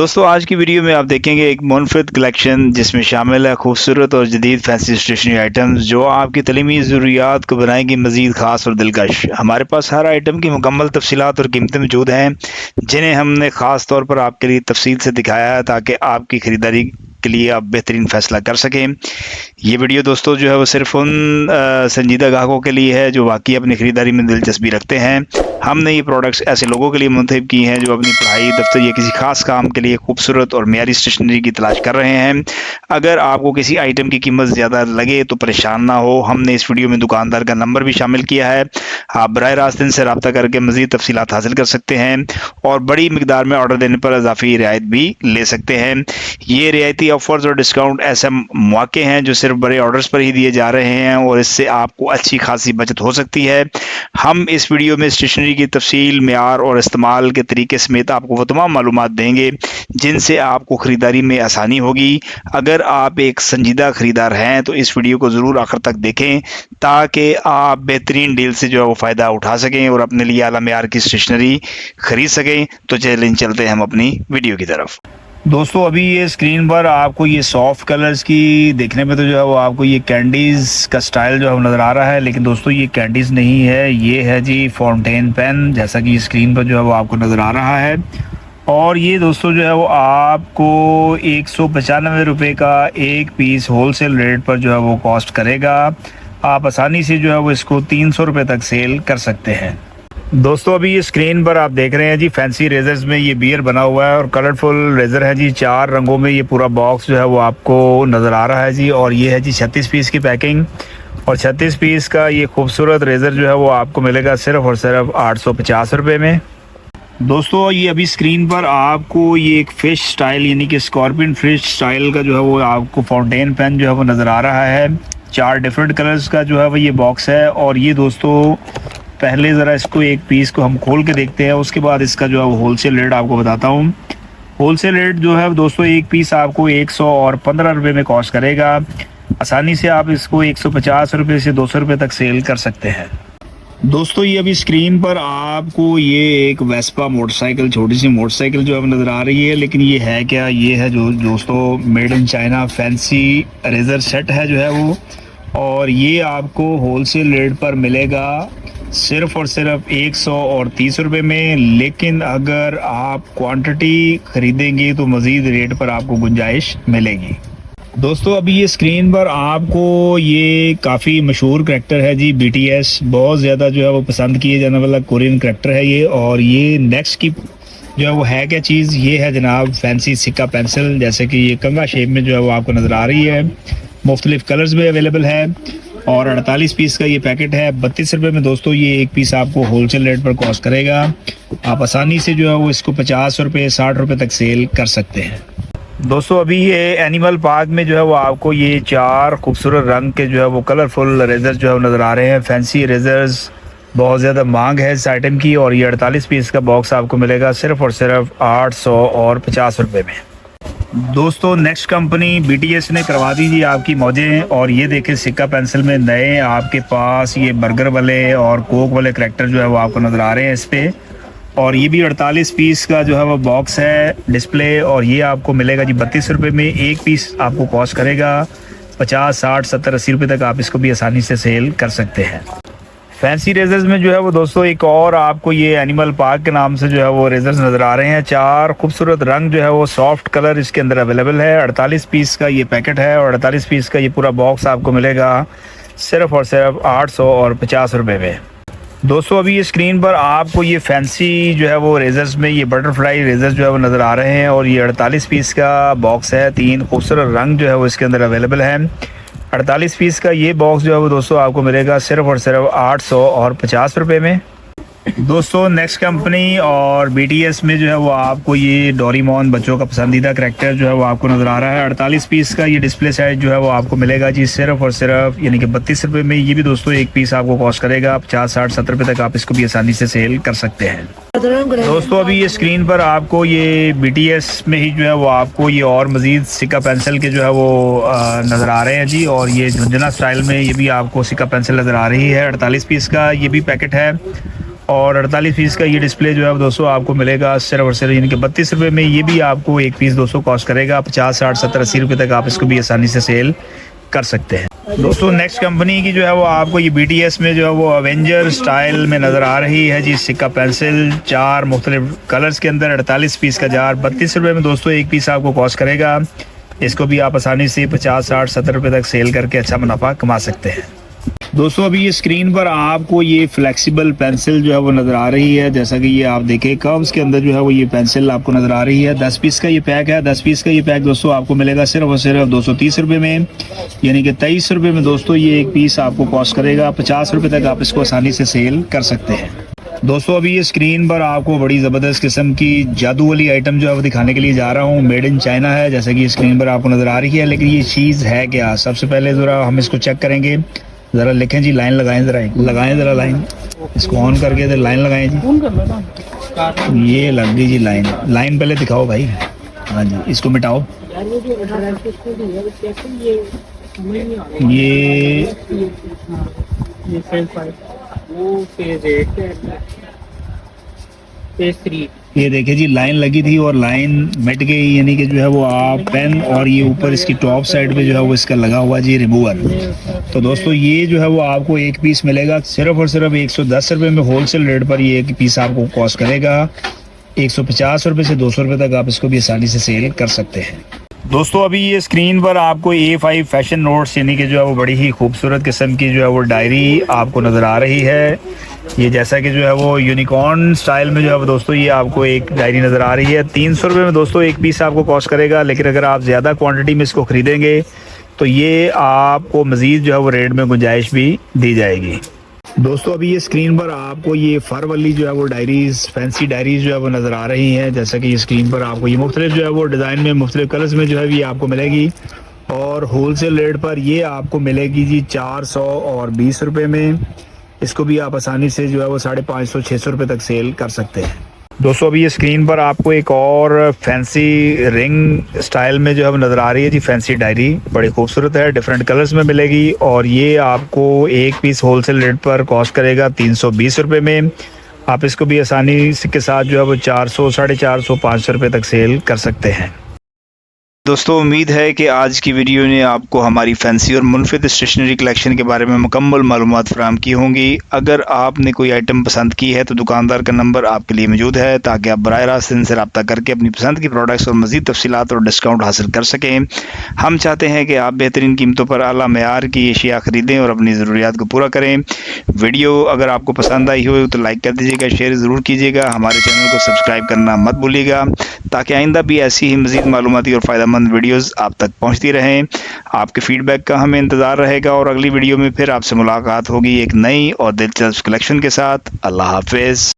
दोस्तों आज की वीडियो में आप देखेंगे एक मुनफरिद कलेक्शन जिसमें शामिल है खूबसूरत और जदीद फैंसी स्टेशनरी आइटम्स जो आपकी तलीमी ज़रूरियात को बनाएंगी मज़ीद ख़ास और दिलकश। हमारे पास हर आइटम की मुकम्मल तफसीलात और कीमतें मौजूद हैं जिन्हें हमने ख़ास तौर पर आपके लिए तफसील से दिखाया है ताकि आपकी ख़रीदारी के लिए आप बेहतरीन फ़ैसला कर सकें। ये वीडियो दोस्तों जो है वो सिर्फ उन संजीदा ग्राहकों के लिए है जो वाकई अपनी ख़रीदारी में दिलचस्पी रखते हैं। हमने ये प्रोडक्ट्स ऐसे लोगों के लिए मुंतखब की हैं जो अपनी पढ़ाई, दफ्तर या किसी खास काम के लिए खूबसूरत और मियारी स्टेशनरी की तलाश कर रहे हैं। अगर आपको किसी आइटम की कीमत ज़्यादा लगे तो परेशान ना हो, हमने इस वीडियो में दुकानदार का नंबर भी शामिल किया है। आप बराह रास्त इनसे रब्ता करके मज़ीद तफसीलात हासिल कर सकते हैं और बड़ी मिकदार में ऑर्डर देने पर इजाफी रियायत भी ले सकते हैं। ये रियायती ऑफर्स और डिस्काउंट ऐसे मौके हैं जो सिर्फ बड़े ऑर्डर्स पर ही दिए जा रहे हैं और इससे आपको अच्छी खासी बचत हो सकती है। हम इस वीडियो में स्टेशनरी की तफसील, मेयार और इस्तेमाल के तरीके समेत आपको वो तमाम मालूमात देंगे जिनसे आपको ख़रीदारी में आसानी होगी। अगर आप एक संजीदा ख़रीदार हैं तो इस वीडियो को ज़रूर आखिर तक देखें ताकि आप बेहतरीन डील से जो है वो फ़ायदा उठा सकें और अपने लिए आला मेयार की स्टेशनरी ख़रीद सकें। तो चलते हैं हम अपनी वीडियो की तरफ। दोस्तों अभी ये स्क्रीन पर आपको ये सॉफ्ट कलर्स की देखने में तो जो है वो आपको ये कैंडीज़ का स्टाइल जो है नज़र आ रहा है, लेकिन दोस्तों ये कैंडीज़ नहीं है, ये है जी फाउंटेन पेन, जैसा कि स्क्रीन पर जो है वो आपको नज़र आ रहा है। और ये दोस्तों जो है वो आपको 195 रुपये का एक पीस होलसेल रेट पर जो है वो कॉस्ट करेगा। आप आसानी से जो है वो इसको 300 रुपये तक सेल कर सकते हैं। दोस्तों अभी ये स्क्रीन पर आप देख रहे हैं जी फैंसी रेजर्स में ये बियर बना हुआ है और कलरफुल रेजर है जी, 4 रंगों में ये पूरा बॉक्स जो है वो आपको नज़र आ रहा है जी। और ये है जी 36 पीस की पैकिंग और 36 पीस का ये खूबसूरत रेजर जो है वो आपको मिलेगा सिर्फ और सिर्फ 850 रुपये में। दोस्तों ये अभी स्क्रीन पर आपको ये एक फ़िश स्टाइल यानी कि स्कॉर्पियन फिश स्टाइल का जो है वो आपको फाउंटेन पेन जो है वो नज़र आ रहा है। 4 डिफरेंट कलर्स का जो है वो ये बॉक्स है। और ये दोस्तों पहले ज़रा इसको एक पीस को हम खोल के देखते हैं, उसके बाद इसका जो है वो होलसेल रेट आपको बताता हूँ। होलसेल रेट जो है दोस्तों एक पीस आपको 115 रुपये में कॉस्ट करेगा। आसानी से आप इसको 150 रुपये से 200 रुपये तक सेल कर सकते हैं। दोस्तों ये अभी स्क्रीन पर आपको ये एक वेस्पा मोटरसाइकिल, छोटी सी मोटरसाइकिल जो है नज़र आ रही है, लेकिन ये है क्या, ये है जो दोस्तों made in China fancy razor set है जो है वो। और ये आपको होलसेल रेट पर मिलेगा सिर्फ और सिर्फ 130 रुपये में, लेकिन अगर आप क्वांटिटी ख़रीदेंगे तो मज़ीद रेट पर आपको गुंजाइश मिलेगी। दोस्तों अभी ये स्क्रीन पर आपको ये काफ़ी मशहूर करैक्टर है जी, BTS, बहुत ज़्यादा जो है वो पसंद किए जाने वाला कोरियन करैक्टर है ये। और ये नेक्स्ट की जो है वो है क्या चीज़, ये है जनाब फैंसी सिक्का पेंसिल, जैसे कि ये कंघा शेप में जो है वो आपको नज़र आ रही है। मुख्तलिफ कलर्स में अवेलेबल है और 48 पीस का ये पैकेट है। 32 रुपये में दोस्तों ये एक पीस आपको होलसेल रेट पर कॉस्ट करेगा। आप आसानी से जो है वो इसको 50 रुपये 60 रुपये तक सेल कर सकते हैं। दोस्तों अभी ये एनिमल पार्क में जो है वो आपको ये 4 खूबसूरत रंग के जो है वो कलरफुल रेजर्स जो है नज़र आ रहे हैं। फैंसी रेजर्स बहुत ज़्यादा मांग है इस आइटम की और ये 48 पीस का बॉक्स आपको मिलेगा सिर्फ और सिर्फ 850 रुपये में। दोस्तों नेक्स्ट कंपनी BTS ने करवा दी जी आपकी मौजें। और ये देखें सिक्का पेंसिल में नए आपके पास ये बर्गर वाले और कोक वाले करैक्टर जो है वो आपको नज़र आ रहे हैं इस पे। और ये भी 48 पीस का जो है वो बॉक्स है डिस्प्ले और ये आपको मिलेगा जी 32 रुपये में। एक पीस आपको कॉस्ट करेगा 50, 60, 70, 80 रुपये तक आप इसको भी आसानी से सेल कर सकते हैं। फैंसी रेजर्स में जो है वो दोस्तों एक और आपको ये एनिमल पार्क के नाम से जो है वो रेजर्स नज़र आ रहे हैं। 4 खूबसूरत रंग जो है वो सॉफ्ट कलर इसके अंदर अवेलेबल है। 48 पीस का ये पैकेट है और 48 पीस का ये पूरा बॉक्स आपको मिलेगा सिर्फ और सिर्फ 850 रुपये में। दोस्तों अभी ये स्क्रीन पर आपको ये फैंसी जो है वो रेजर्स में ये बटरफ्लाई रेजर्स जो है वो नज़र आ रहे हैं और ये 48 पीस का बॉक्स है। 3 खूबसूरत रंग जो है वो इसके अंदर अवेलेबल है। 48 पीस का ये बॉक्स जो है वो दोस्तों आपको मिलेगा सिर्फ और सिर्फ 850 रुपये में। दोस्तों नेक्स्ट कंपनी और BTS में जो है वो आपको ये डोरेमोन, बच्चों का पसंदीदा करैक्टर जो है वो आपको नज़र आ रहा है। 48 पीस का ये डिस्प्ले सेट जो है वो आपको मिलेगा जी सिर्फ और सिर्फ यानी कि 32 रुपये में। ये भी दोस्तों एक पीस आपको कॉस्ट करेगा 50, 60, 70 रुपये तक आप इसको भी आसानी से सेल कर सकते हैं। दोस्तों अभी ये स्क्रीन पर आपको ये BTS में ही जो है वो आपको ये और मज़ीद सिक्का पेंसिल के जो है वो नज़र आ रहे हैं जी। और ये झुंझुना स्टाइल में ये भी आपको सिक्का पेंसिल नज़र आ रही है। 48 पीस का ये भी पैकेट है और 48 पीस का ये डिस्प्ले जो है दोस्तों आपको मिलेगा सिर्फ और सिर्फ इनके 32 रुपये में। ये भी आपको एक पीस दोस्तों कॉस्ट करेगा 50, 60, 70, 80 रुपये तक आप इसको भी आसानी से सेल कर सकते हैं। दोस्तों नेक्स्ट कंपनी की जो है वो आपको ये BTS में जो है वो अवेंजर स्टाइल में नज़र आ रही है जी। सिक्का पेंसिल 4 मुख्तलिफ कलर्स के अंदर 48 पीस का जार 32 रुपये में दोस्तों एक पीस आपको कॉस्ट करेगा। इसको भी आप आसानी से 50, 60, 70 रुपये तक सेल करके अच्छा मुनाफा कमा सकते हैं। दोस्तों अभी ये स्क्रीन पर आपको ये फ्लेक्सिबल पेंसिल जो है वो नज़र आ रही है। जैसा कि ये आप देखें कर्व्स के अंदर जो है वो ये पेंसिल आपको नज़र आ रही है। 10 पीस का ये पैक है। 10 पीस का ये पैक दोस्तों आपको मिलेगा सिर्फ और सिर्फ 230 रुपये में, यानी कि 23 रुपये में दोस्तों ये एक पीस आपको कॉस्ट करेगा। 50 रुपये तक आप इसको आसानी से सेल कर सकते हैं। दोस्तों अभी ये स्क्रीन पर आपको बड़ी ज़बरदस्त किस्म की जादू वाली आइटम जो है वो दिखाने के लिए जा रहा हूँ। मेड इन चाइना है जैसा कि स्क्रीन पर आपको नज़र आ रही है, लेकिन ये चीज़ है क्या? सबसे पहले ज़रा हम इसको चेक करेंगे। ज़रा लिखें जी, लाइन लगाएं, ज़रा लाइन, इसको ऑन करके इधर लाइन लगाएं जी। ये लग गई जी लाइन पहले दिखाओ भाई। हाँ जी, इसको मिटाओ। ये देखिए जी लाइन लगी थी और लाइन मिट गई, यानी कि जो है वो आप पेन और ये ऊपर इसकी टॉप साइड पे जो है वो इसका लगा हुआ जी रिमूवर। तो दोस्तों ये जो है वो आपको एक पीस मिलेगा सिर्फ और सिर्फ 110 रुपये में। होलसेल रेट पर ये एक पीस आपको कॉस्ट करेगा 150 रुपये से 200 रुपये तक आप इसको भी आसानी से सेल कर सकते हैं। दोस्तों अभी ये स्क्रीन पर आपको A5 फैशन नोट्स यानी कि जो है वो बड़ी ही खूबसूरत किस्म की जो है वो डायरी आपको नज़र आ रही है। ये जैसा कि जो है वो यूनिकॉर्न स्टाइल में जो है वो दोस्तों ये आपको एक डायरी नज़र आ रही है। 300 रुपये में दोस्तों एक पीस आपको कॉस्ट करेगा, लेकिन अगर आप ज़्यादा क्वांटिटी में इसको ख़रीदेंगे तो ये आपको मज़ीद जो है वो रेट में गुंजाइश भी दी जाएगी। दोस्तों अभी ये स्क्रीन पर आपको ये फर वाली जो है वो डायरीज, फैंसी डायरीज जो है वो नज़र आ रही हैं। जैसा कि ये स्क्रीन पर आपको ये मुख्तलिफ जो है वो डिज़ाइन में मुख्तलिफ कलर्स में जो है ये आपको मिलेगी और होलसेल रेट पर ये आपको मिलेगी जी 420 रुपये में। इसको भी आप आसानी से जो है वो 550, 600 रुपये तक सेल कर सकते हैं। दोस्तों अभी ये स्क्रीन पर आपको एक और फैंसी रिंग स्टाइल में जो है वो नज़र आ रही है जी। फैंसी डायरी बड़ी खूबसूरत है, डिफरेंट कलर्स में मिलेगी और ये आपको एक पीस होलसेल रेट पर कॉस्ट करेगा 320 रुपये में। आप इसको भी आसानी के साथ जो है वो 400, 450, 500 रुपये तक सेल कर सकते हैं। दोस्तों उम्मीद है कि आज की वीडियो ने आपको हमारी फैंसी और मुनफिद स्टेशनरी कलेक्शन के बारे में मुकम्मल मालूमात फराहम की होंगी। अगर आपने कोई आइटम पसंद की है तो दुकानदार का नंबर आपके लिए मौजूद है, ताकि आप बराह रास्त इनसे रब्ता करके अपनी पसंद की प्रोडक्ट्स और मज़ीद तफसीलात और डिस्काउंट हासिल कर सकें। हम चाहते हैं कि आप बेहतरीन कीमतों पर आला मेयार की अशिया ख़रीदें और अपनी ज़रूरियात को पूरा करें। वीडियो अगर आपको पसंद आई हो तो लाइक कर दीजिएगा, शेयर ज़रूर कीजिएगा, हमारे चैनल को सब्सक्राइब करना मत भूलिएगा, ताकि आइंदा भी ऐसी ही मज़ीद मालूमाती और फ़ायदेमंद वीडियोस आप तक पहुंचती रहें। आपके फीडबैक का हमें इंतज़ार रहेगा और अगली वीडियो में फिर आपसे मुलाकात होगी एक नई और दिलचस्प कलेक्शन के साथ। अल्लाह हाफ़िज़।